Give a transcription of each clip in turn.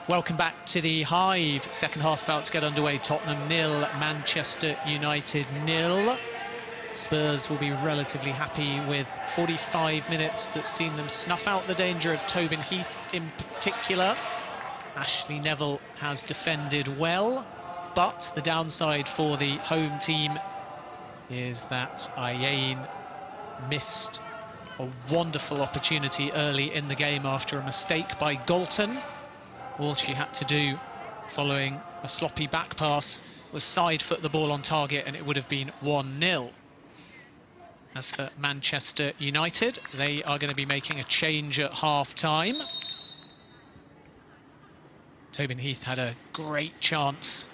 Welcome back to the Hive. Second half about to get underway. Tottenham 0, Manchester United 0. Spurs will be relatively happy with 45 minutes that's seen them snuff out the danger of Tobin Heath in particular. Ashley Neville has defended well, but the downside for the home team is that Ayane missed a wonderful opportunity early in the game after a mistake by Galton. All she had to do, following a sloppy back pass, was side foot the ball on target and it would have been 1-0. As for Manchester United, they are going to be making a change at half-time. Tobin Heath had a great chance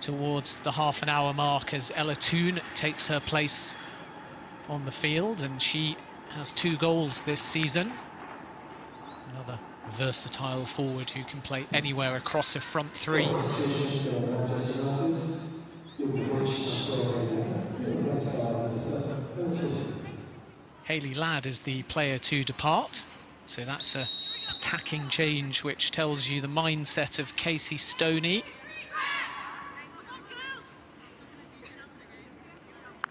towards the half-an-hour mark as Ella Toone takes her place on the field, and she has 2 goals this season. Another versatile forward who can play anywhere across a front three. Hayley Ladd is the player to depart, so that's a attacking change which tells you the mindset of Casey Stoney.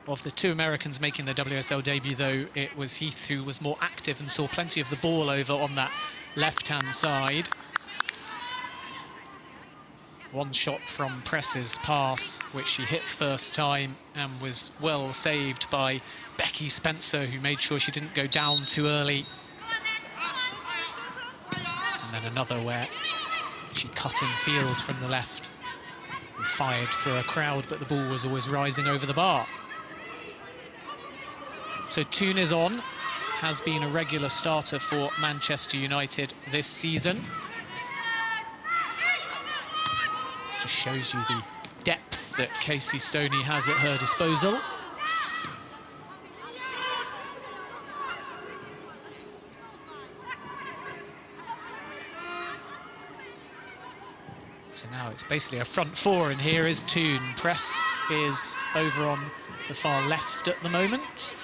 Of the 2 Americans making their WSL debut, though, it was Heath who was more active and saw plenty of the ball over on that left-hand side. One shot from Press's pass, which she hit first time and was well saved by Becky Spencer, who made sure she didn't go down too early. And then another where she cut in field from the left and fired through a crowd, but the ball was always rising over the bar. So Toone is on, has been a regular starter for Manchester United this season. Just shows you the depth that Casey Stoney has at her disposal. So now it's basically a front 4, and here is Toone. Press is over on the far left at the moment.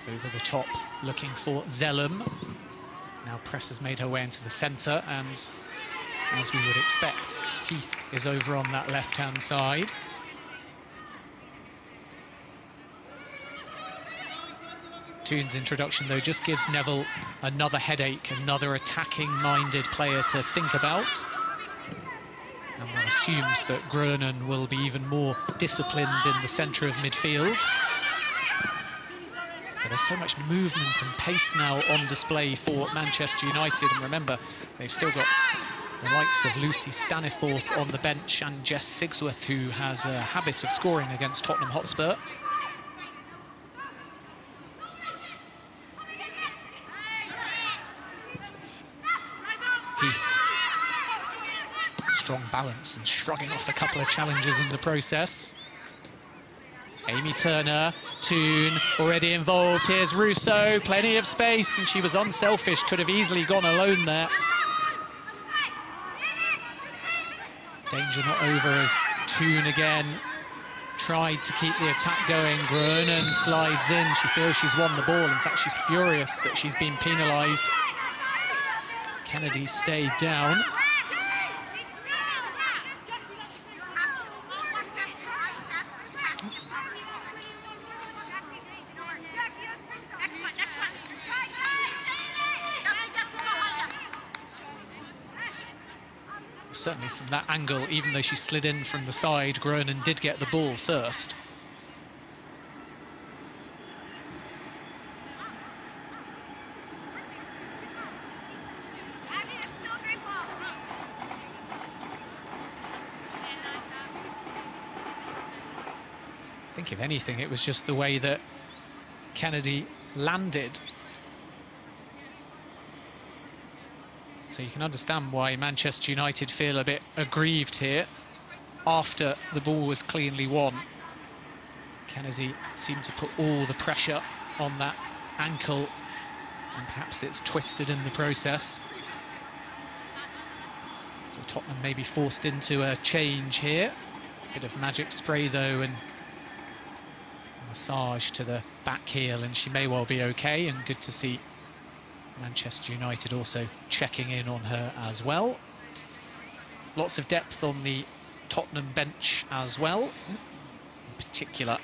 Over the top, looking for Zellum. Now Press has made her way into the centre, and as we would expect, Heath is over on that left-hand side. Toone's introduction, though, just gives Neville another headache, another attacking-minded player to think about. And one assumes that Groenen will be even more disciplined in the centre of midfield. But there's so much movement and pace now on display for Manchester United. And remember, they've still got the likes of Lucy Staniforth on the bench and Jess Sigsworth, who has a habit of scoring against Tottenham Hotspur. Heath, strong balance and shrugging off a couple of challenges in the process. Amy Turner, Toone already involved. Here's Russo, plenty of space, and she was unselfish, could have easily gone alone there. Danger not over as Toone again tried to keep the attack going. Groenen slides in, she feels she's won the ball. In fact, she's furious that she's been penalised. Kennedy stayed down. Certainly from that angle, even though she slid in from the side, Groenen did get the ball first. I think if anything, it was just the way that Kennedy landed. So you can understand why Manchester United feel a bit aggrieved here after the ball was cleanly won. Kennedy seemed to put all the pressure on that ankle, and perhaps it's twisted in the process. So Tottenham may be forced into a change here. Bit of magic spray though, and massage to the back heel, and she may well be okay, and good to see Manchester United also checking in on her as well. Lots of depth on the Tottenham bench as well, in particular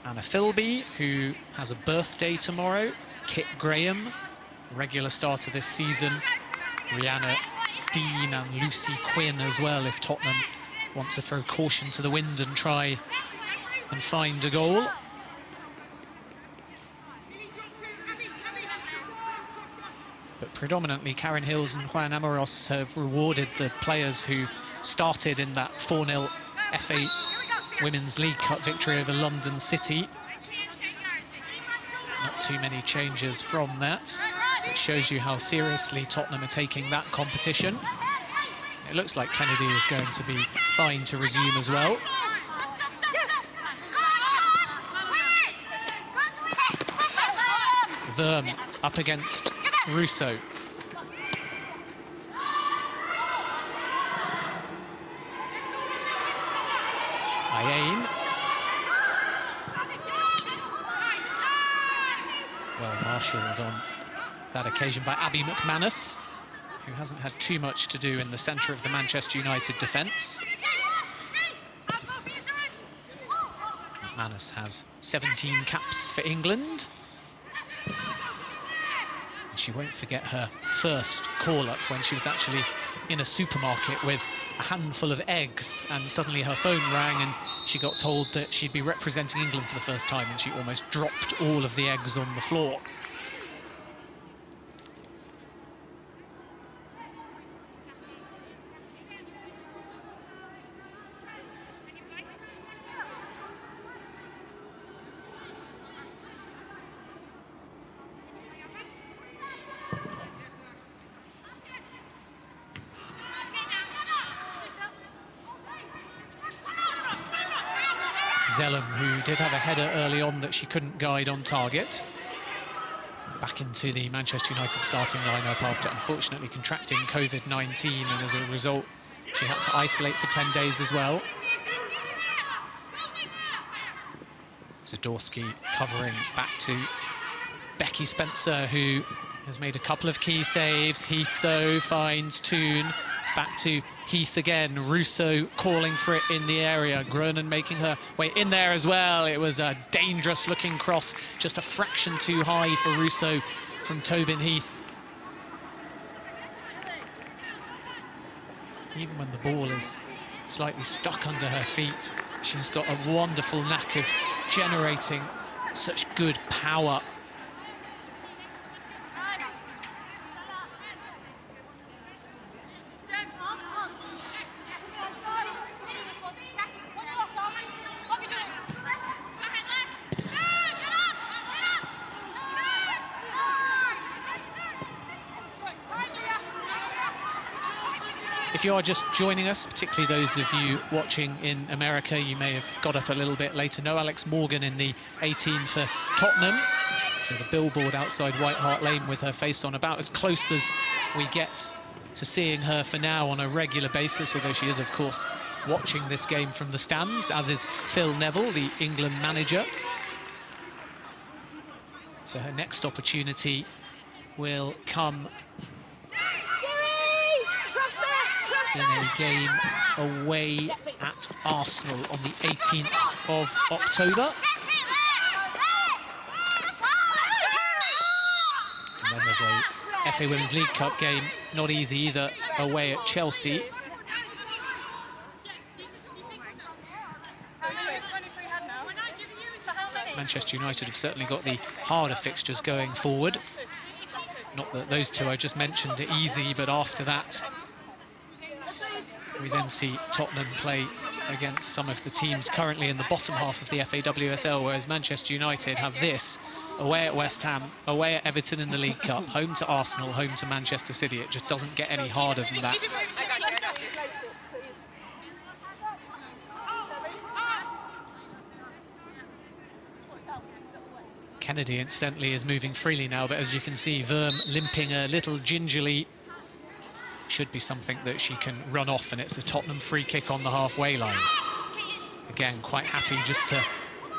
Anna Philby, who has a birthday tomorrow, Kit Graham, regular starter this season, Rihanna Dean and Lucy Quinn as well, if Tottenham want to throw caution to the wind and try and find a goal. But predominantly Karen Hills and Juan Amoros have rewarded the players who started in that 4-0 FA Women's League Cup victory over London City. Not too many changes from that. It shows you how seriously Tottenham are taking that competition. It looks like Kennedy is going to be fine to resume as well. Verm up against Russo. Ayane. Well marshalled on that occasion by Abby McManus, who hasn't had too much to do in the centre of the Manchester United defence. McManus has 17 caps for England. And she won't forget her first call-up when she was actually in a supermarket with a handful of eggs, and suddenly her phone rang and she got told that she'd be representing England for the first time, and she almost dropped all of the eggs on the floor. Zellum, who did have a header early on that she couldn't guide on target. Back into the Manchester United starting lineup after unfortunately contracting COVID-19, and as a result, she had to isolate for 10 days as well. Zadorsky covering back to Becky Spencer, who has made a couple of key saves. Heath, though, finds Toon. Back to Heath again. Russo calling for it in the area. Groenen making her way in there as well. It was a dangerous-looking cross, just a fraction too high for Russo from Tobin Heath. Even when the ball is slightly stuck under her feet, she's got a wonderful knack of generating such good power. If you are just joining us, particularly those of you watching in America, you may have got up a little bit later. No Alex Morgan in the 18 for Tottenham. So the billboard outside White Hart Lane with her face on, about as close as we get to seeing her for now on a regular basis, although she is, of course, watching this game from the stands, as is Phil Neville, the England manager. So her next opportunity will come in a game away at Arsenal on the 18th of October. And then there's a FA Women's League Cup game, not easy either, away at Chelsea. Manchester United have certainly got the harder fixtures going forward. Not that those two I just mentioned are easy, but after that, we then see Tottenham play against some of the teams currently in the bottom half of the FA WSL, whereas Manchester United have this: away at West Ham, away at Everton in the League Cup, home to Arsenal, home to Manchester City. It just doesn't get any harder than that. Kennedy, incidentally, is moving freely now, but as you can see, Verm limping a little gingerly. Should be something that she can run off, and it's a Tottenham free kick on the halfway line. Again, quite happy just to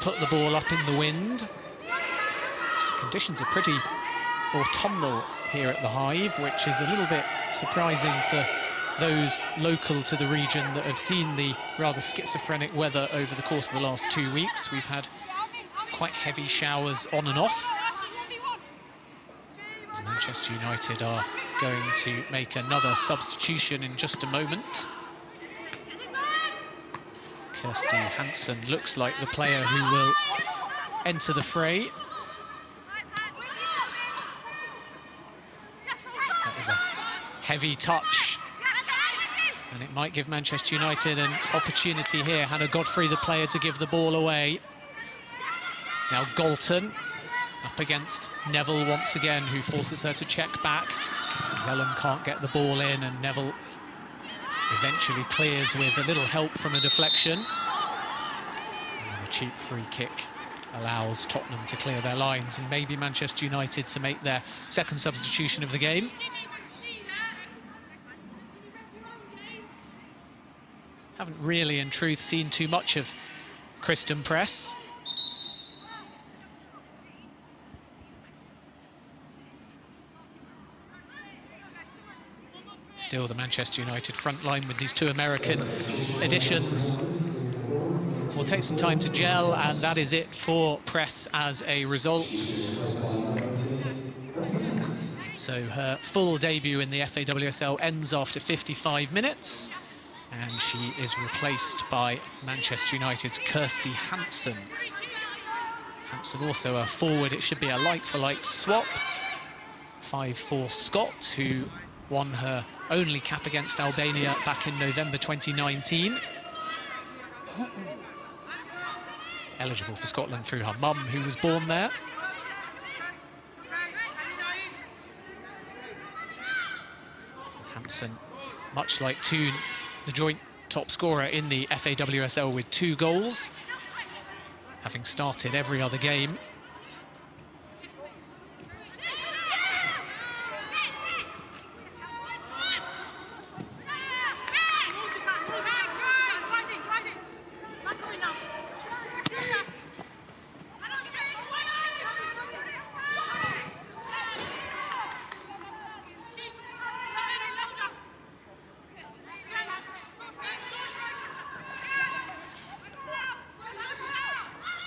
put the ball up in the wind. Conditions are pretty autumnal here at the Hive, which is a little bit surprising for those local to the region that have seen the rather schizophrenic weather over the course of the last 2 weeks. We've had quite heavy showers on and off. As Manchester United are going to make another substitution in just a moment. Kirsty Hansen looks like the player who will enter the fray. That was a heavy touch, and it might give Manchester United an opportunity here. Hannah Godfrey, the player, to give the ball away. Now Galton up against Neville once again, who forces her to check back. Zellum can't get the ball in, and Neville eventually clears with a little help from a deflection. And a cheap free kick allows Tottenham to clear their lines, and maybe Manchester United to make their second substitution of the game. Haven't really, in truth, seen too much of Kristen Press. Still the Manchester United front line with these two American additions will take some time to gel, and that is it for Press as a result. So her full debut in the FAWSL ends after 55 minutes, and she is replaced by Manchester United's Kirsty Hansen. Hansen also a forward. It should be a like-for-like swap. 5'4" Scott, who won her only cap against Albania back in November 2019. Eligible for Scotland through her mum, who was born there. Hansen, much like Toon, the joint top scorer in the FAWSL with 2 goals, having started every other game.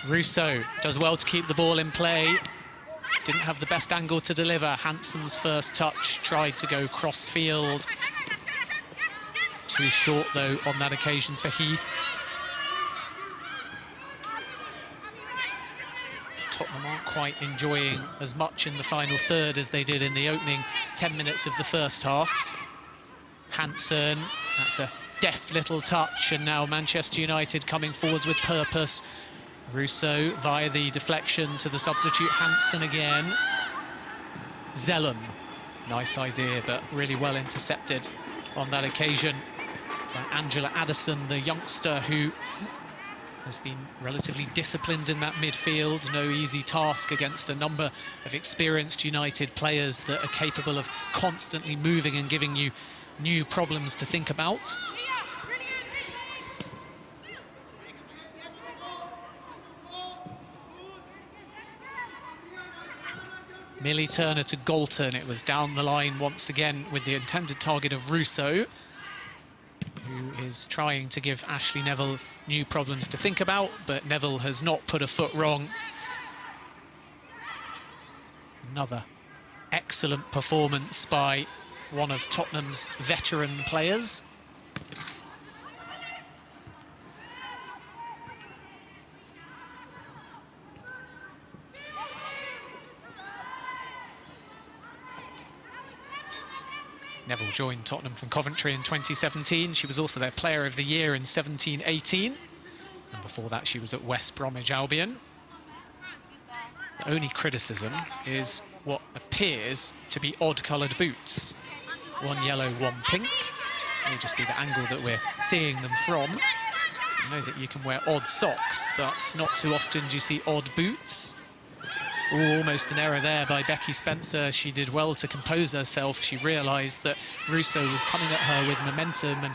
Russo does well to keep the ball in play. Didn't have the best angle to deliver. Hansen's first touch tried to go cross-field. Too short, though, on that occasion for Heath. Tottenham aren't quite enjoying as much in the final third as they did in the opening 10 minutes of the first half. Hansen, that's a deft little touch, and now Manchester United coming forwards with purpose. Russo via the deflection to the substitute Hansen again. Zellum, nice idea, but really well intercepted on that occasion by Angela Addison, the youngster who has been relatively disciplined in that midfield. No easy task against a number of experienced United players that are capable of constantly moving and giving you new problems to think about. Millie Turner to Galton. It was down the line once again with the intended target of Russo, who is trying to give Ashley Neville new problems to think about, but Neville has not put a foot wrong. Another excellent performance by one of Tottenham's veteran players. Neville joined Tottenham from Coventry in 2017. She was also their Player of the Year in 17-18. And before that, she was at West Bromwich Albion. The only criticism is what appears to be odd-coloured boots. One yellow, one pink. May just be the angle that we're seeing them from. I know that you can wear odd socks, but not too often do you see odd boots. Ooh, almost an error there by Becky Spencer. She did well to compose herself. She realised that Russo was coming at her with momentum and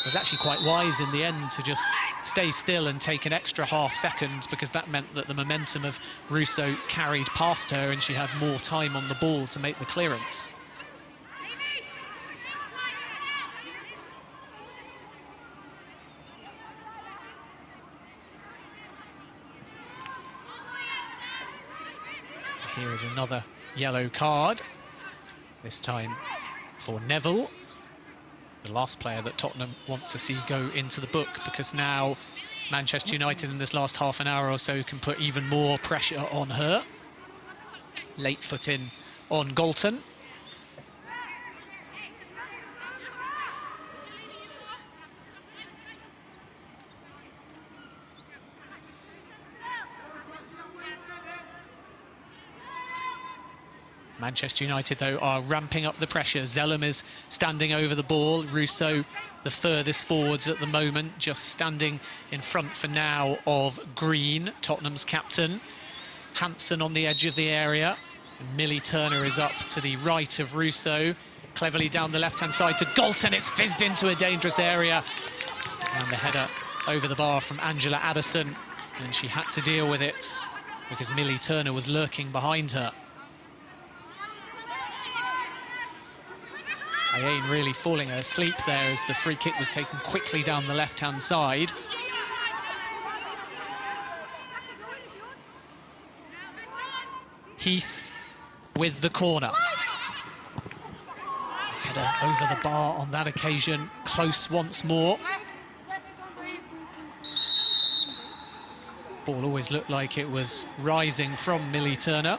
was actually quite wise in the end to just stay still and take an extra half second, because that meant that the momentum of Russo carried past her and she had more time on the ball to make the clearance. Here is another yellow card, this time for Neville, the last player that Tottenham want to see go into the book, because now Manchester United in this last half an hour or so can put even more pressure on her. Late foot in on Galton. Manchester United, though, are ramping up the pressure. Zellum is standing over the ball. Russo, the furthest forwards at the moment, just standing in front for now of Green, Tottenham's captain. Hansen on the edge of the area. And Millie Turner is up to the right of Russo. Cleverly down the left-hand side to Galton. It's fizzed into a dangerous area. And the header over the bar from Angela Addison. And she had to deal with it because Millie Turner was lurking behind her. Ayane really falling asleep there as the free kick was taken quickly down the left-hand side. Heath with the corner. Header over the bar on that occasion, close once more. Ball always looked like it was rising from Millie Turner.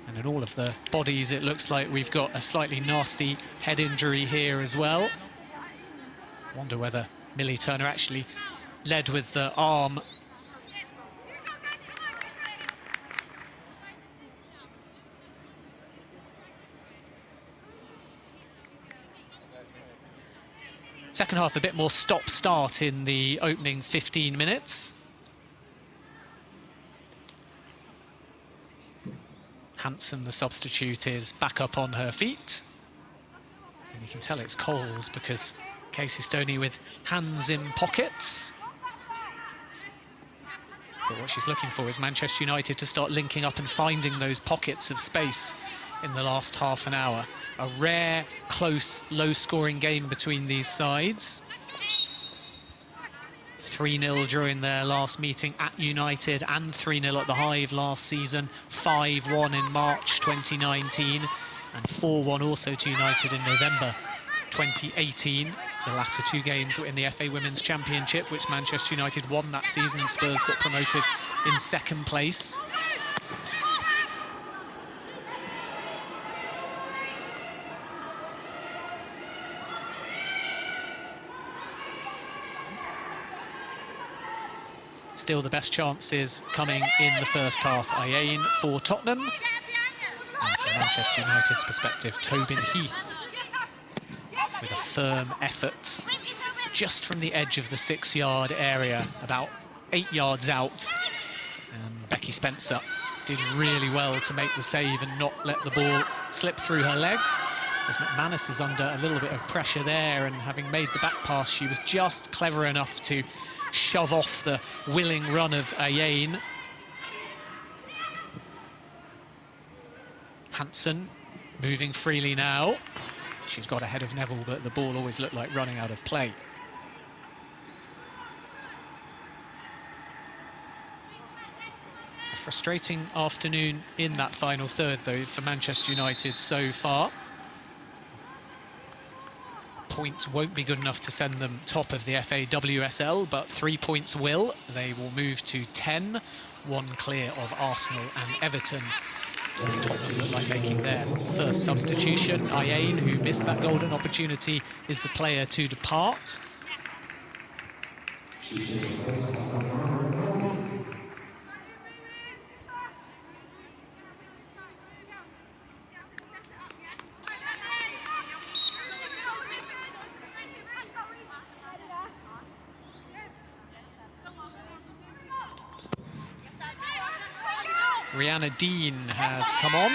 And in all of the bodies, it looks like we've got a slightly nasty head injury here as well. Wonder whether Millie Turner actually led with the arm. Second half, a bit more stop-start in the opening 15 minutes. Hansen, the substitute, is back up on her feet. And you can tell it's cold because Casey Stoney with hands in pockets. But what she's looking for is Manchester United to start linking up and finding those pockets of space in the last half an hour. A rare, close, low-scoring game between these sides. 3-0 during their last meeting at United and 3-0 at the Hive last season, 5-1 in March 2019 and 4-1 also to United in November 2018. The latter two games were in the FA Women's Championship, which Manchester United won that season and Spurs got promoted in second place. Still the best chances coming in the first half. Ayane for Tottenham. And from Manchester United's perspective, Tobin Heath with a firm effort just from the edge of the 6-yard area, about 8 yards out. And Becky Spencer did really well to make the save and not let the ball slip through her legs. As McManus is under a little bit of pressure there, and having made the back pass, she was just clever enough to shove off the willing run of Ayane. Hansen moving freely now. She's got ahead of Neville, but the ball always looked like running out of play. A frustrating afternoon in that final third, though, for Manchester United so far. Points won't be good enough to send them top of the FA WSL, but 3 points will. They will move to 10, one clear of Arsenal and Everton. As Tottenham look like making their first substitution. Ayane, who missed that golden opportunity, is the player to depart. Rihanna Dean has come on.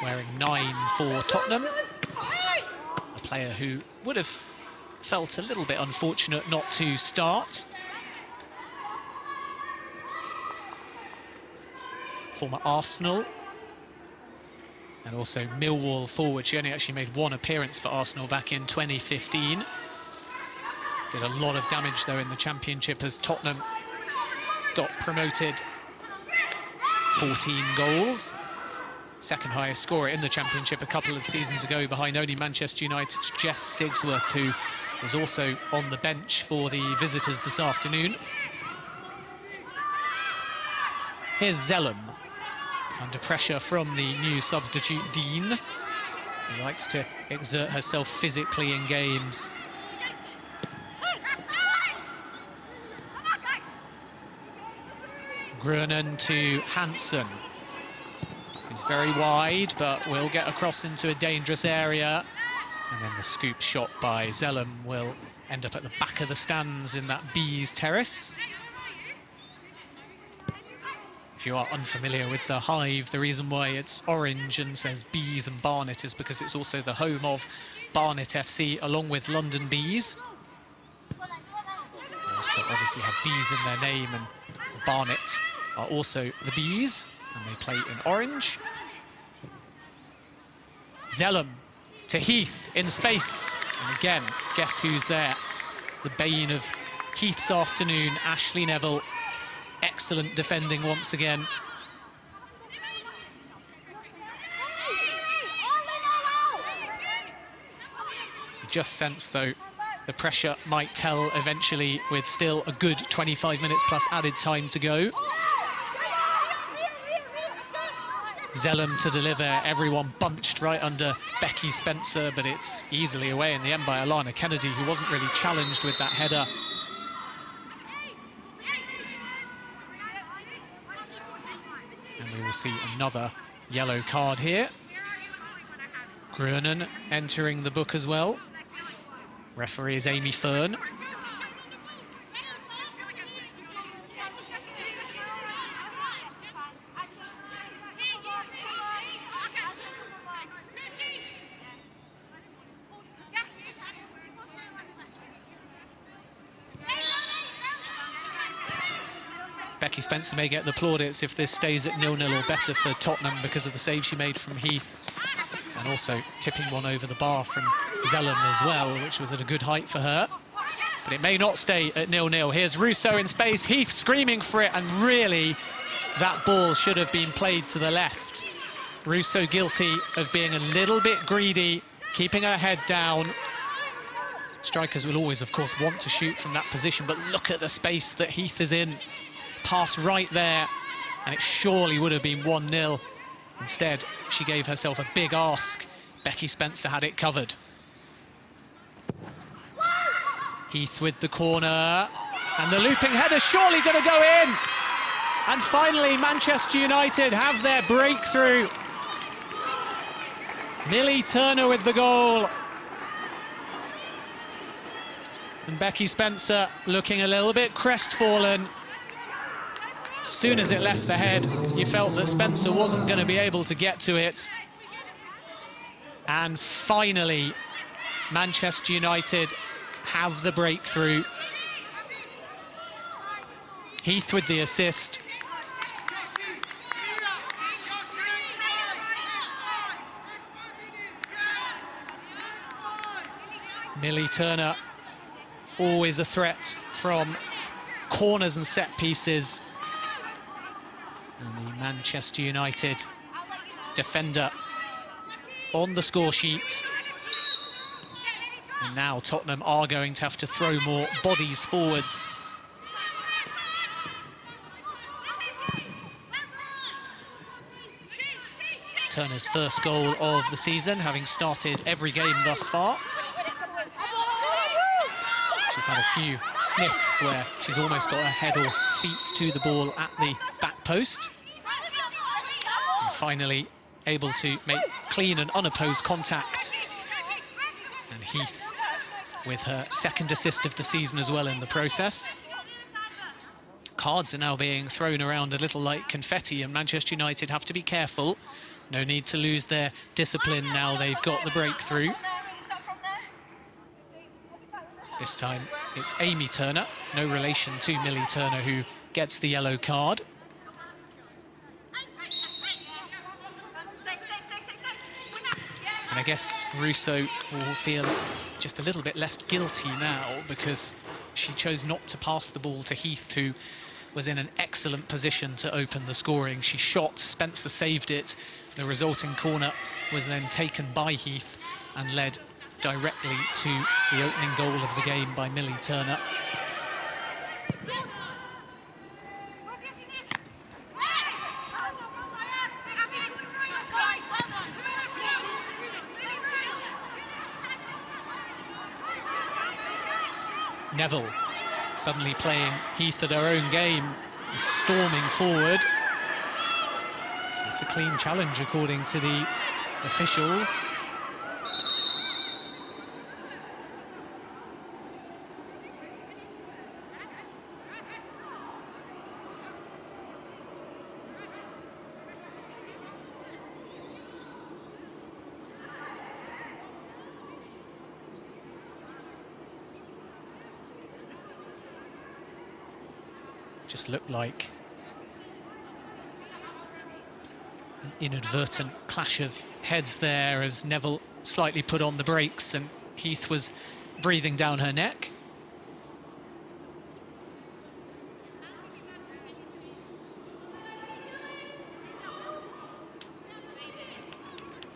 wearing 9 for Tottenham. A player who would have felt a little bit unfortunate not to start. Former Arsenal and also Millwall forward. She only actually made 1 appearance for Arsenal back in 2015. Did a lot of damage though in the Championship as Tottenham got promoted. 14 goals. Second highest scorer in the Championship a couple of seasons ago, behind only Manchester United's Jess Sigsworth, who was also on the bench for the visitors this afternoon. Here's Zellum, under pressure from the new substitute Dean, who likes to exert herself physically in games. Grunen to Hansen, who's very wide, but will get across into a dangerous area. And then the scoop shot by Zellum will end up at the back of the stands in that Bees terrace. If you are unfamiliar with the Hive, the reason why it's orange and says Bees and Barnet is because it's also the home of Barnet FC along with London Bees. They obviously have Bees in their name, and Barnet are also the Bees, and they play in orange. Zellum to Heath in space, and again, guess who's there? The bane of Heath's afternoon, Ashley Neville. Excellent defending once again. You just sense, though, the pressure might tell eventually with still a good 25 minutes plus added time to go. Zellum to deliver, everyone bunched right under Becky Spencer, but it's easily away in the end by Alana Kennedy, who wasn't really challenged with that header. And we will see another yellow card here. Grunen entering the book as well. Referee is Amy Fern. Becky Spencer may get the plaudits if this stays at 0-0 or better for Tottenham because of the save she made from Heath, and also tipping one over the bar from Zellum as well, which was at a good height for her. But it may not stay at 0-0. Here's Russo in space, Heath screaming for it, and really that ball should have been played to the left. Russo guilty of being a little bit greedy, keeping her head down. Strikers will always, of course, want to shoot from that position, but look at the space that Heath is in. Pass right there, and it surely would have been 1-0. Instead, she gave herself a big ask. Becky Spencer had it covered. Heath with the corner, and the looping header surely going to go in. And finally, Manchester United have their breakthrough. Millie Turner with the goal. And Becky Spencer looking a little bit crestfallen. As soon as it left the head, you felt that Spencer wasn't going to be able to get to it. And finally, Manchester United have the breakthrough. Heath with the assist. Millie Turner, always a threat from corners and set pieces. And the Manchester United defender on the score sheet. And now Tottenham are going to have to throw more bodies forwards. Turner's first goal of the season, having started every game thus far. She's had a few sniffs where she's almost got her head or feet to the ball at the back post. And finally able to make clean and unopposed contact. And Heath with her second assist of the season as well in the process. Cards are now being thrown around a little like confetti, and Manchester United have to be careful No need to lose their discipline now they've got the breakthrough. This time it's Amy Turner, no relation to Millie Turner, who gets the yellow card. And I guess Russo will feel just a little bit less guilty now because she chose not to pass the ball to Heath, who was in an excellent position to open the scoring. She shot, Spencer saved it. The resulting corner was then taken by Heath and led directly to the opening goal of the game by Millie Turner. Neville suddenly playing Heath at her own game, storming forward. It's a clean challenge according to the officials. Just looked like an inadvertent clash of heads there as Neville slightly put on the brakes and Heath was breathing down her neck.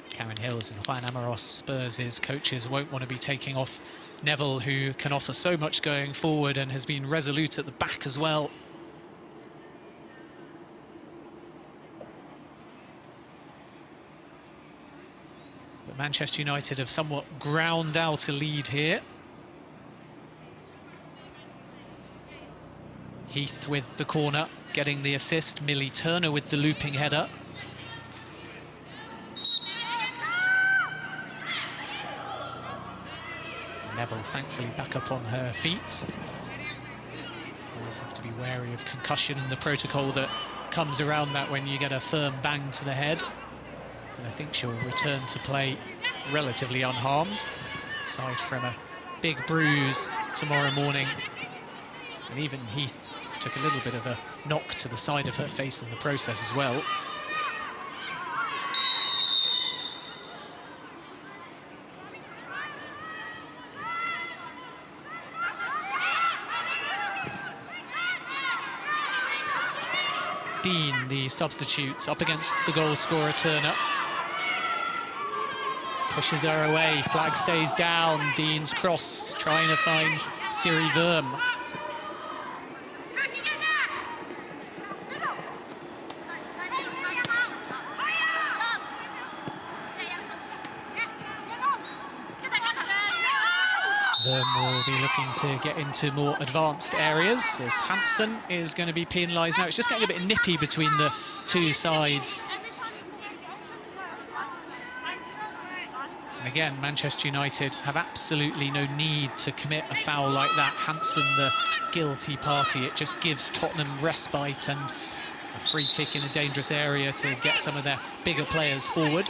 Karen Hills and Juan Amaros, Spurs' coaches, won't want to be taking off Neville, who can offer so much going forward and has been resolute at the back as well. But Manchester United have somewhat ground out a lead here. Heath with the corner, getting the assist. Millie Turner with the looping header. Neville thankfully back up on her feet. Always have to be wary of concussion and the protocol that comes around that when you get a firm bang to the head. And I think she'll return to play relatively unharmed, aside from a big bruise tomorrow morning. And even Heath took a little bit of a knock to the side of her face in the process as well. Dean, the substitute, up against the goal scorer Turner. Pushes her away, flag stays down. Dean's cross, trying to find Siri Verm. Verm will be looking to get into more advanced areas as Hansen is going to be penalised now. It's just getting a bit nippy between the two sides. And again, Manchester United have absolutely no need to commit a foul like that. Hansen, the guilty party, it just gives Tottenham respite and a free kick in a dangerous area to get some of their bigger players forward.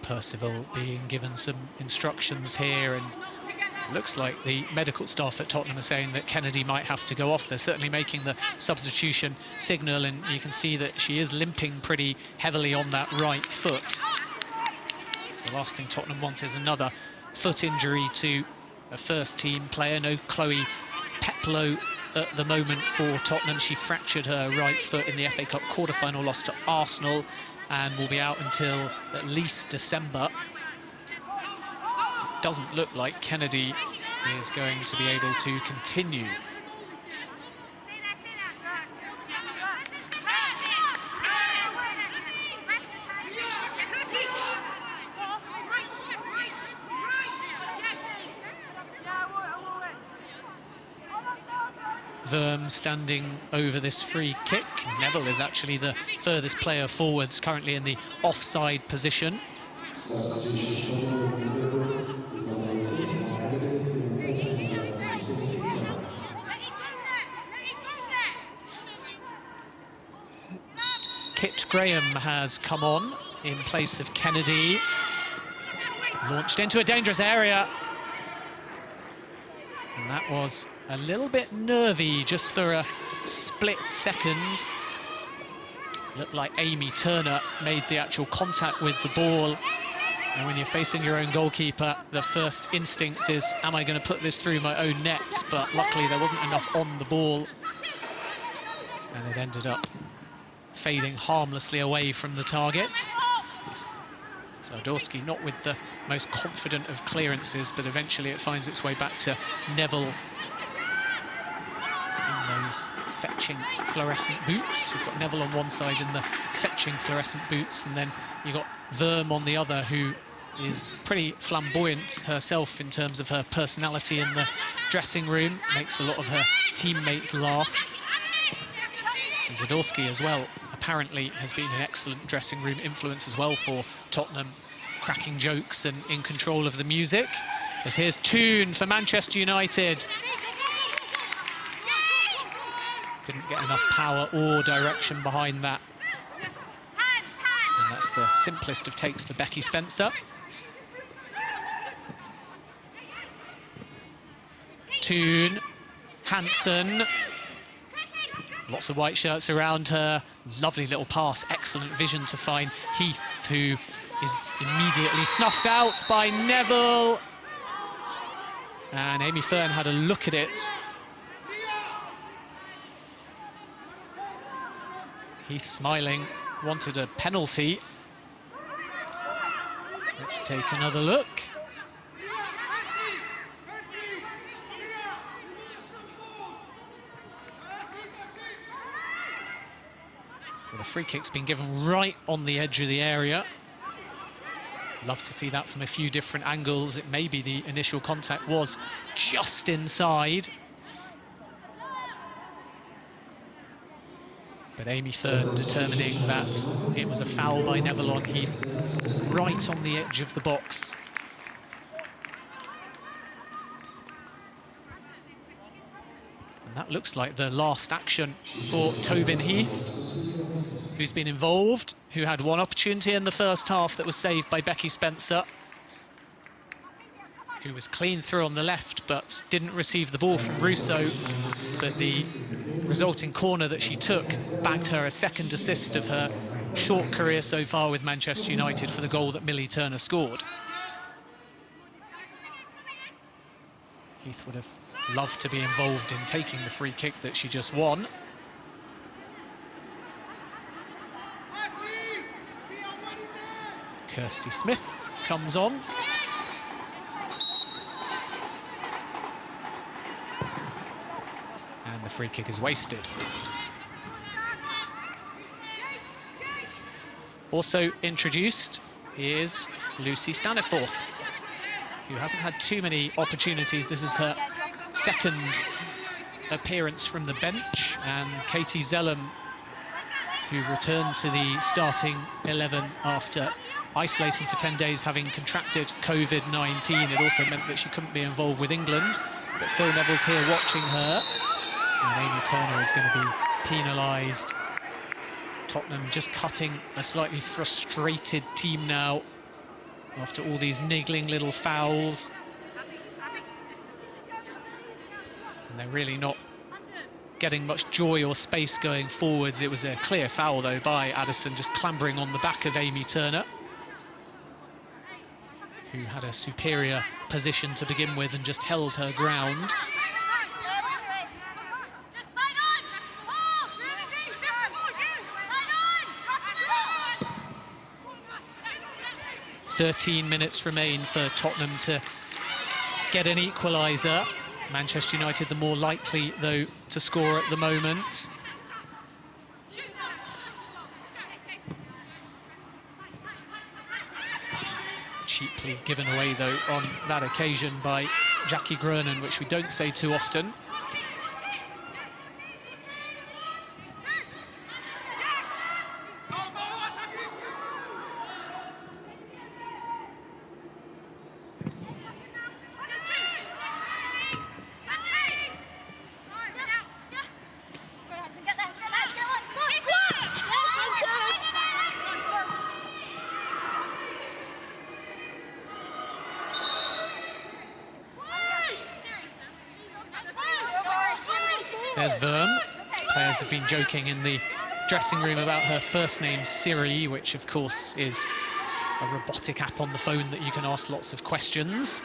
Percival being given some instructions here, and it looks like the medical staff at Tottenham are saying that Kennedy might have to go off. They're certainly making the substitution signal, and you can see that she is limping pretty heavily on that right foot. The last thing Tottenham want is another foot injury to a first-team player. No Chloe Peplow at the moment for Tottenham. She fractured her right foot in the FA Cup quarter-final loss to Arsenal, and will be out until at least December. It doesn't look like Kennedy is going to be able to continue. Verm standing over this free kick. Neville is actually the furthest player forwards, currently in the offside position. Kit Graham has come on in place of Kennedy. Launched into a dangerous area. And that was a little bit nervy just for a split second. Looked like Amy Turner made the actual contact with the ball. And when you're facing your own goalkeeper, the first instinct is, am I going to put this through my own net? But luckily there wasn't enough on the ball. And it ended up fading harmlessly away from the target. So Dawski not with the most confident of clearances, but eventually it finds its way back to Neville in those fetching fluorescent boots. You've got Neville on one side in the fetching fluorescent boots, and then you've got Verm on the other, who is pretty flamboyant herself in terms of her personality in the dressing room, makes a lot of her teammates laugh. And Zadorsky as well apparently has been an excellent dressing room influence as well for Tottenham, cracking jokes and in control of the music. As here's Toon for Manchester United. Didn't get enough power or direction behind that. And that's the simplest of takes for Becky Spencer. Toon, Hansen. Lots of white shirts around her. Lovely little pass, excellent vision to find Heath, who is immediately snuffed out by Neville. And Amy Fern had a look at it. Heath smiling, wanted a penalty. Let's take another look. Well, the free kick's been given right on the edge of the area. Love to see that from a few different angles. It may be the initial contact was just inside. But Amy Fern determining that it was a foul by Neville on Heath, right on the edge of the box. And that looks like the last action for Tobin Heath, who's been involved, who had one opportunity in the first half that was saved by Becky Spencer, who was clean through on the left but didn't receive the ball from Russo. But the resulting corner that she took bagged her a second assist of her short career so far with Manchester United for the goal that Millie Turner scored. Heath would have loved to be involved in taking the free kick that she just won. Kirsty Smith comes on. And the free kick is wasted. Also introduced is Lucy Staniforth, who hasn't had too many opportunities. This is her second appearance from the bench, and Katie Zellum, who returned to the starting 11 after isolating for 10 days, having contracted COVID-19. It also meant that she couldn't be involved with England, but Phil Neville's here watching her, and Amy Turner is going to be penalised. Tottenham just cutting a slightly frustrated team now after all these niggling little fouls. And they're really not getting much joy or space going forwards. It was a clear foul, though, by Addison, just clambering on the back of Amy Turner, who had a superior position to begin with and just held her ground. "13 minutes remain for Tottenham to get an equaliser. Manchester United the more likely, though, to score at the moment. Cheaply given away, though, on that occasion by Jackie Groening, which we don't say too often. There's Verm. Players have been joking in the dressing room about her first name, Siri, which of course is a robotic app on the phone that you can ask lots of questions.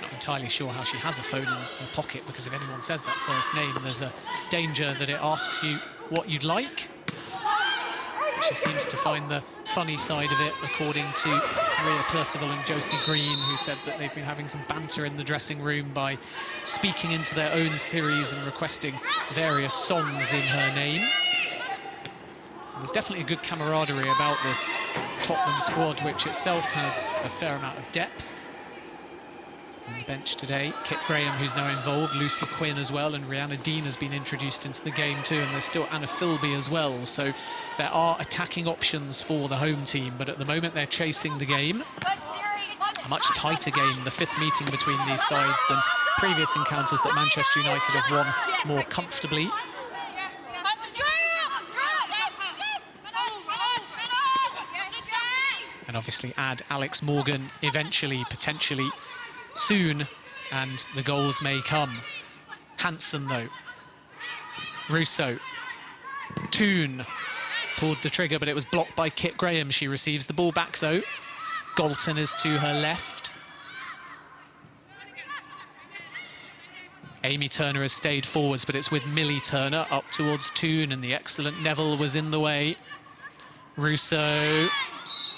Not entirely sure how she has a phone in her pocket, because if anyone says that first name, there's a danger that it asks you what you'd like. She seems to find the funny side of it, according to Maria Percival and Josie Green, who said that they've been having some banter in the dressing room by speaking into their own series and requesting various songs in her name. And there's definitely a good camaraderie about this Tottenham squad, which itself has a fair amount of depth. On the bench today, Kit Graham, who's now involved, Lucy Quinn as well, and Rhianna Dean has been introduced into the game too, and there's still Anna Philby as well. So there are attacking options for the home team, but at the moment they're chasing the game. A much tighter game, the fifth meeting between these sides, than previous encounters that Manchester United have won more comfortably. And obviously add Alex Morgan eventually, potentially soon, and the goals may come. Hansen, though. Russo. Toon pulled the trigger, but it was blocked by Kit Graham. She receives the ball back, though. Galton is to her left. Amy Turner has stayed forwards, but it's with Millie Turner up towards Toon, and the excellent Neville was in the way. Russo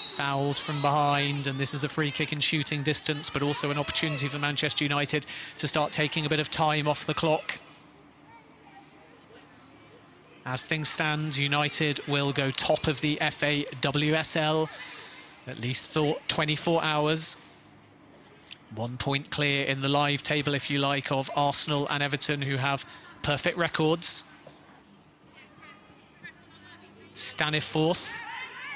fouled from behind, and this is a free kick in shooting distance, but also an opportunity for Manchester United to start taking a bit of time off the clock. As things stand, United will go top of the FA WSL, at least for 24 hours. 1 point clear in the live table, if you like, of Arsenal and Everton, who have perfect records. Staniforth,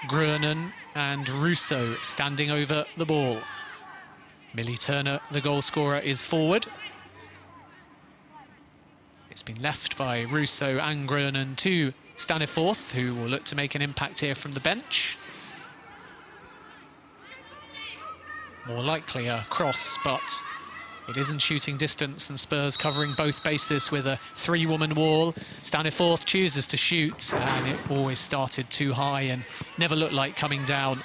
Gruenen and Russo standing over the ball. Millie Turner, the goal scorer, is forward. It's been left by Russo and Gruenen to Staniforth, who will look to make an impact here from the bench. More likely a cross, but it is in shooting distance, and Spurs covering both bases with a three-woman wall. Staniforth chooses to shoot, and it always started too high and never looked like coming down.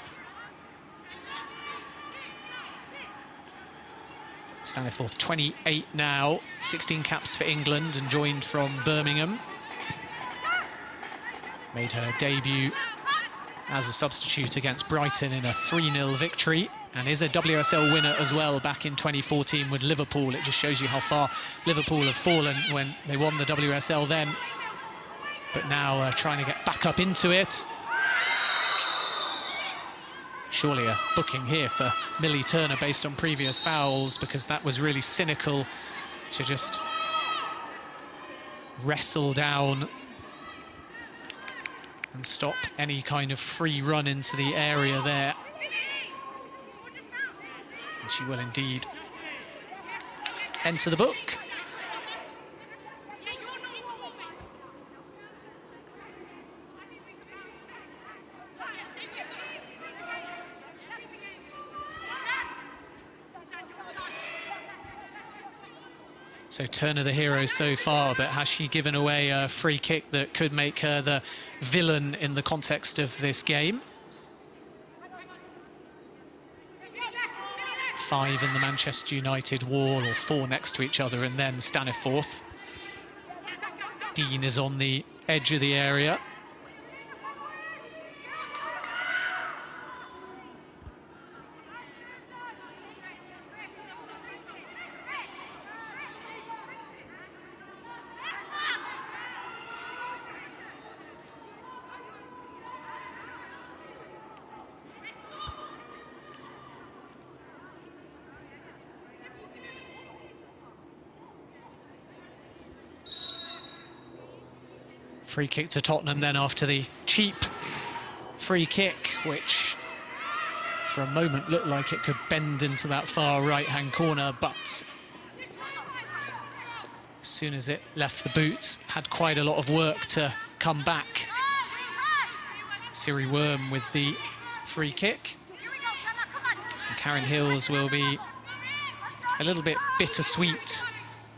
Staniforth, 28 now, 16 caps for England, and joined from Birmingham. Made her debut as a substitute against Brighton in a 3-0 victory, and is a WSL winner as well back in 2014 with Liverpool. It just shows you how far Liverpool have fallen when they won the WSL then. But now trying to get back up into it. Surely a booking here for Millie Turner based on previous fouls, because that was really cynical to just wrestle down and stop any kind of free run into the area there. And she will indeed enter the book. So Turner the hero so far, but has she given away a free kick that could make her the villain in the context of this game? 5 in the Manchester United wall, or 4 next to each other, and then Staniforth. Dean is on the edge of the area. Free kick to Tottenham then after the cheap free kick, which for a moment looked like it could bend into that far right-hand corner, but as soon as it left the boot, had quite a lot of work to come back. Siri Worm with the free kick. And Karen Hills will be a little bit bittersweet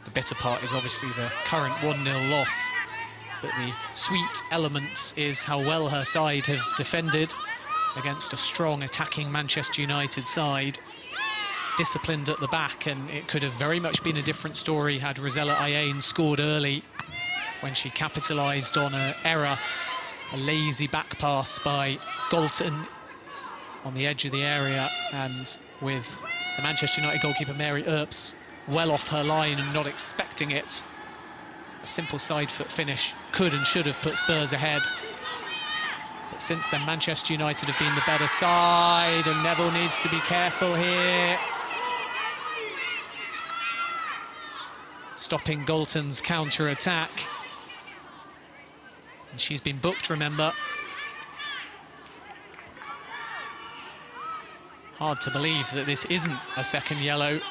The bitter part is obviously the current 1-0 loss, but the sweet element is how well her side have defended against a strong attacking Manchester United side, disciplined at the back, and it could have very much been a different story had Rosella Ayane scored early when she capitalised on an error, a lazy back pass by Galton on the edge of the area, and with the Manchester United goalkeeper Mary Earps well off her line and not expecting it, a simple side foot finish could and should have put Spurs ahead. But since then, Manchester United have been the better side, and Neville needs to be careful here. Stopping Galton's counter-attack. And she's been booked, remember. Hard to believe that this isn't a second yellow.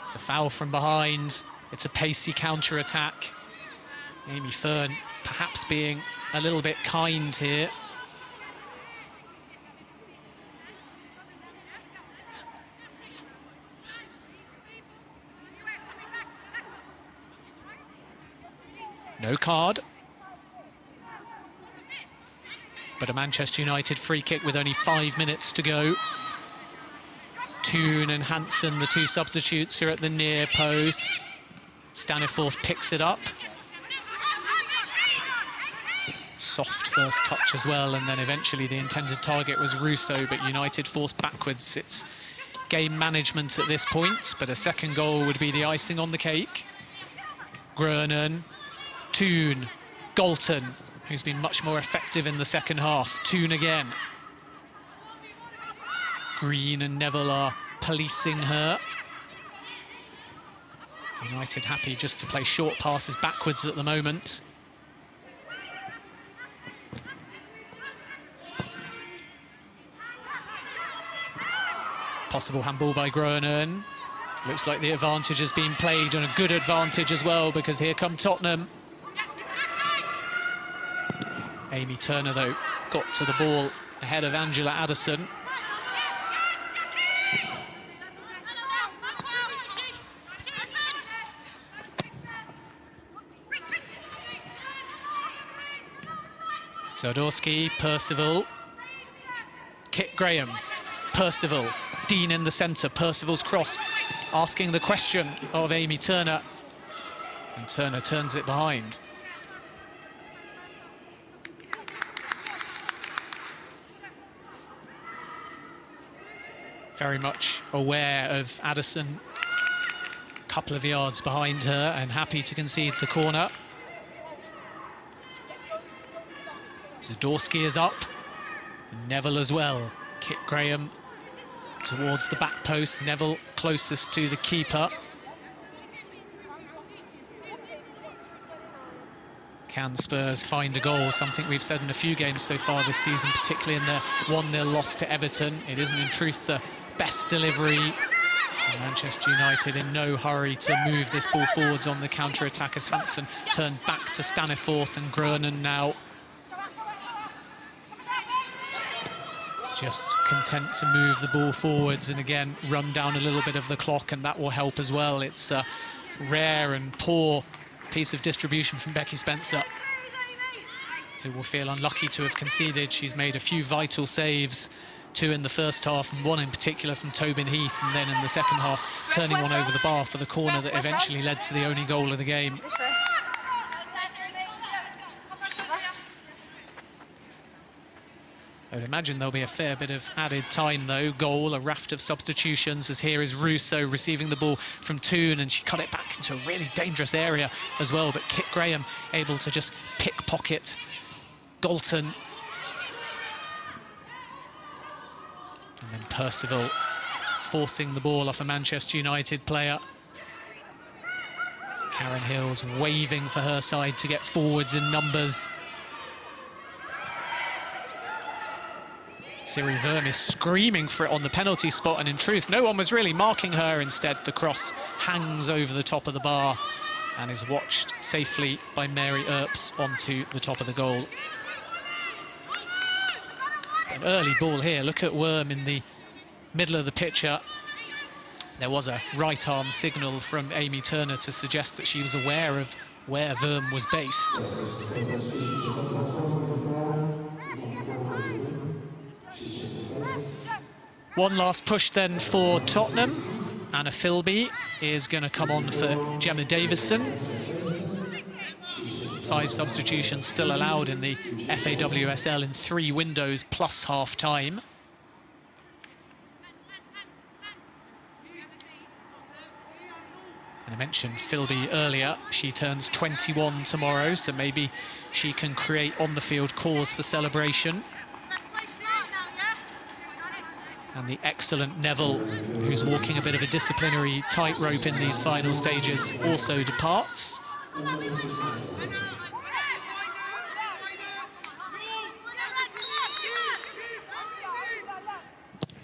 It's a foul from behind. It's a pacey counter-attack. Amy Fern perhaps being a little bit kind here. No card. But a Manchester United free kick with only 5 minutes to go. Toon and Hansen, the two substitutes, are at the near post. Staniforth picks it up. Soft first touch as well, and then eventually the intended target was Russo, but United forced backwards. It's game management at this point, but a second goal would be the icing on the cake. Grunen, Toon, Galton, who's been much more effective in the second half. Toon again. Green and Neville are policing her. United happy just to play short passes backwards at the moment. Possible handball by Grunen. Looks like the advantage has been played, and a good advantage as well, because here come Tottenham. Amy Turner, though, got to the ball ahead of Angela Addison. Zardorski, Percival, Kit Graham, Percival, Dean in the centre, Percival's cross, asking the question of Amy Turner, and Turner turns it behind. Very much aware of Addison, a couple of yards behind her, and happy to concede the corner. Zardorski is up, and Neville as well. Kit Graham towards the back post, Neville closest to the keeper. Can Spurs find a goal? Something we've said in a few games so far this season, particularly in the 1-0 loss to Everton. It isn't in truth the best delivery. And Manchester United in no hurry to move this ball forwards on the counter-attack as Hansen turned back to Staniforth, and Grunen now just content to move the ball forwards and again run down a little bit of the clock, and that will help as well. It's a rare and poor piece of distribution from Becky Spencer, who will feel unlucky to have conceded. She's made a few vital saves, 2 in the first half and 1 in particular from Tobin Heath, and then in the second half turning one over the bar for the corner that eventually led to the only goal of the game. I would imagine there'll be a fair bit of added time, though. Goal, a raft of substitutions, as here is Russo receiving the ball from Toon, and she cut it back into a really dangerous area as well, but Kit Graham able to just pickpocket Galton. And then Percival forcing the ball off a Manchester United player. Karen Hills waving for her side to get forwards in numbers. Siri Verm is screaming for it on the penalty spot, and in truth, no one was really marking her. Instead, the cross hangs over the top of the bar and is watched safely by Mary Earps onto the top of the goal. An early ball here. Look at Worm in the middle of the picture. There was a right arm signal from Amy Turner to suggest that she was aware of where Verm was based. One last push then for Tottenham. Anna Philby is going to come on for Gemma Davison. 5 substitutions still allowed in the FAWSL in 3 windows plus half-time. And I mentioned Philby earlier. She turns 21 tomorrow, so maybe she can create on-the-field cause for celebration. And the excellent Neville, who's walking a bit of a disciplinary tightrope in these final stages, also departs.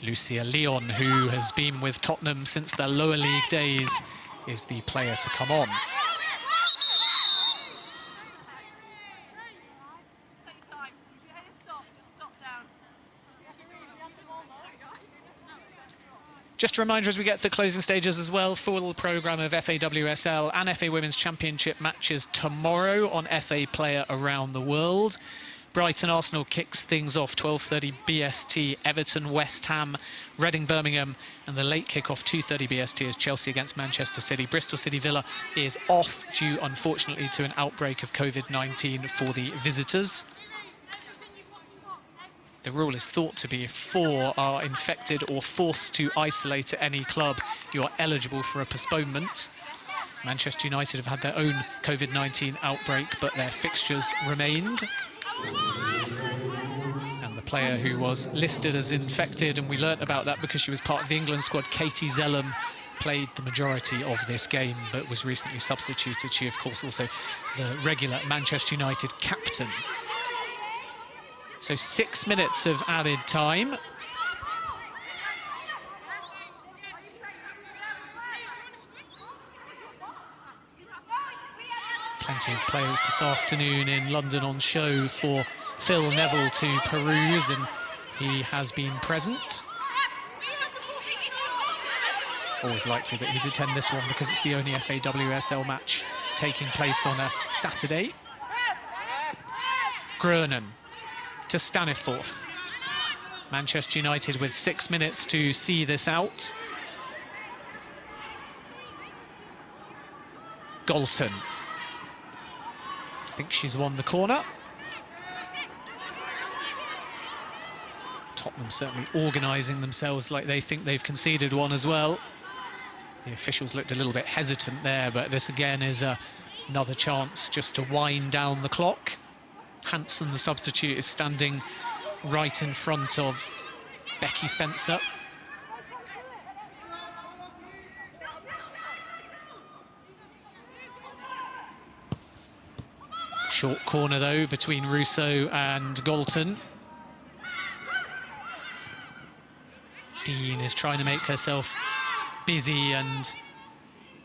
Lucia Leon, who has been with Tottenham since their lower league days, is the player to come on. Just a reminder as we get to the closing stages as well, full programme of FAWSL and FA Women's Championship matches tomorrow on FA Player Around the World. Brighton Arsenal kicks things off 12:30 BST, Everton West Ham, Reading Birmingham, and the late kick-off 2:30 BST is Chelsea against Manchester City. Bristol City Villa is off due, unfortunately, to an outbreak of COVID-19 for the visitors. The rule is thought to be if 4 are infected or forced to isolate at any club, you are eligible for a postponement. Manchester United have had their own COVID-19 outbreak, but their fixtures remained. And the player who was listed as infected, and we learnt about that because she was part of the England squad, Katie Zellum, played the majority of this game, but was recently substituted. She, of course, also the regular Manchester United captain. So 6 minutes of added time. Plenty of players this afternoon in London on show for Phil Neville to peruse, and he has been present. Always likely that he'd attend this one because it's the only FAWSL match taking place on a Saturday. Gruenen to Staniforth. Manchester United with 6 minutes to see this out. Galton. I think she's won the corner. Tottenham certainly organising themselves like they think they've conceded one as well. The officials looked a little bit hesitant there, but this again is another chance just to wind down the clock. Hansen, the substitute, is standing right in front of Becky Spencer. Short corner, though, between Russo and Galton. Dean is trying to make herself busy and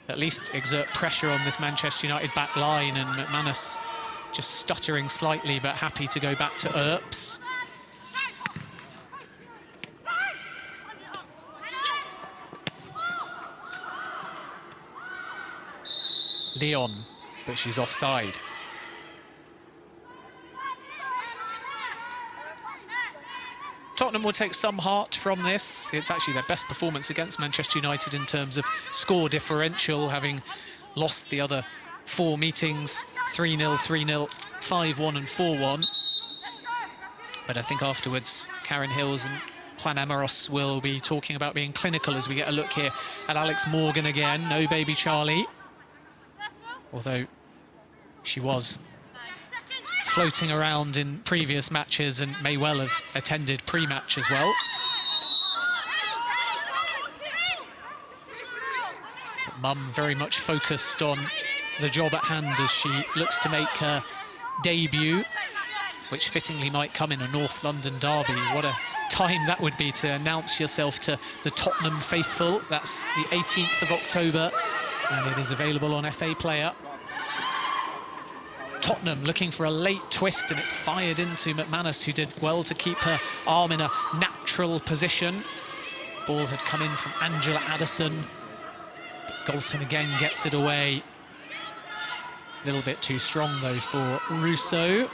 at least exert pressure on this Manchester United back line, and McManus just stuttering slightly, but happy to go back to Earps. Leon, but she's offside. Tottenham will take some heart from this. It's actually their best performance against Manchester United in terms of score differential, having lost the other 4 meetings, 3-0, 3-0, 5-1 and 4-1. But I think afterwards, Karen Hills and Juan Amaros will be talking about being clinical as we get a look here at Alex Morgan again. No baby Charlie. Although she was floating around in previous matches and may well have attended pre-match as well. But Mum very much focused on the job at hand as she looks to make her debut, which fittingly might come in a North London derby. What a time that would be to announce yourself to the Tottenham faithful. That's the 18th of October, and it is available on FA Player. Tottenham looking for a late twist, and it's fired into McManus, who did well to keep her arm in a natural position. Ball had come in from Angela Addison, Galton again gets it away. A little bit too strong, though, for Russo.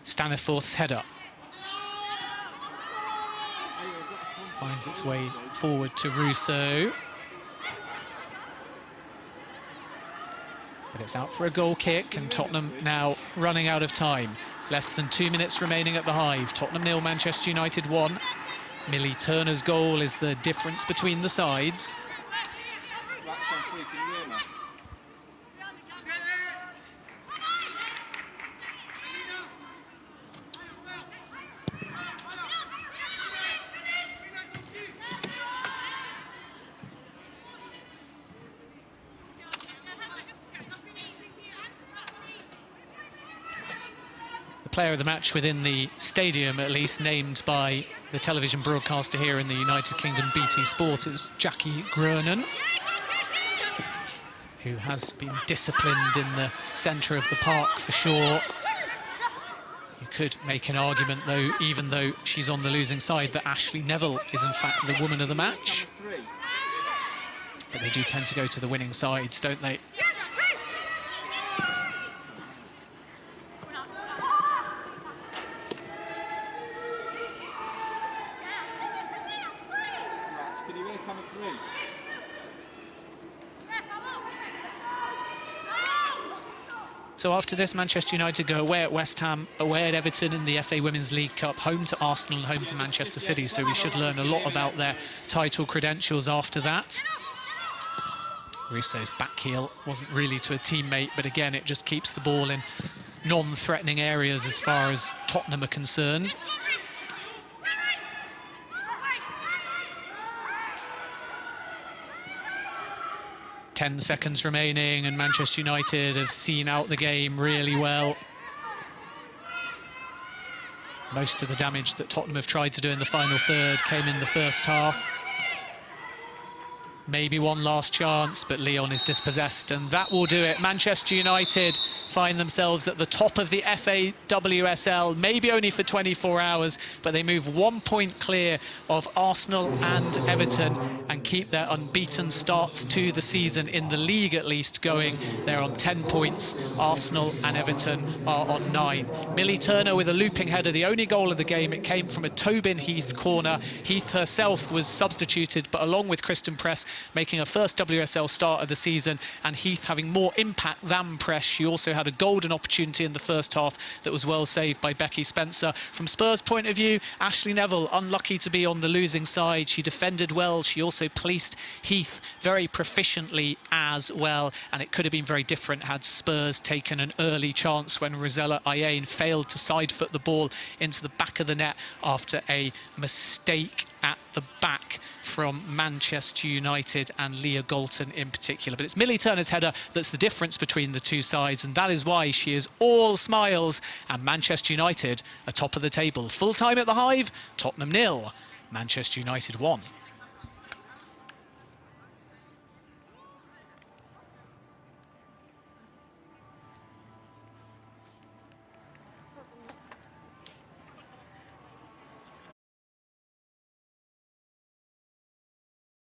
Staniforth's header finds its way forward to Russo. But it's out for a goal kick, and Tottenham now running out of time. Less than 2 minutes remaining at the Hive. Tottenham 0, Manchester United 1. Millie Turner's goal is the difference between the sides. Player of the match within the stadium, at least, named by the television broadcaster here in the United Kingdom, BT Sport, is Jackie Gruenen, who has been disciplined in the centre of the park for sure. You could make an argument, though, even though she's on the losing side, that Ashley Neville is in fact the woman of the match. But they do tend to go to the winning sides, don't they? So after this, Manchester United go away at West Ham, away at Everton in the FA Women's League Cup, home to Arsenal and home to Manchester City. So we should learn a lot about their title credentials after that. Russo's back heel wasn't really to a teammate, but again, it just keeps the ball in non-threatening areas as far as Tottenham are concerned. 10 seconds remaining, and Manchester United have seen out the game really well. Most of the damage that Tottenham have tried to do in the final third came in the first half. Maybe one last chance, but Lyon is dispossessed, and that will do it. Manchester United find themselves at the top of the FA WSL, maybe only for 24 hours, but they move 1 point clear of Arsenal and Everton and keep their unbeaten starts to the season in the league, at least, going. They're on 10 points. Arsenal and Everton are on 9. Millie Turner with a looping header, the only goal of the game. It came from a Tobin Heath corner. Heath herself was substituted, but along with Kristen Press, making her first WSL start of the season, and Heath having more impact than Press. She also had a golden opportunity in the first half that was well saved by Becky Spencer. From Spurs' point of view, Ashley Neville unlucky to be on the losing side. She defended well. She also policed Heath very proficiently as well, and it could have been very different had Spurs taken an early chance when Rosella Ayane failed to side foot the ball into the back of the net after a mistake at the back from Manchester United and Leah Galton in particular. But it's Millie Turner's header that's the difference between the two sides, and that is why she is all smiles, and Manchester United are top of the table. Full time at the Hive, Tottenham 0, Manchester United 1.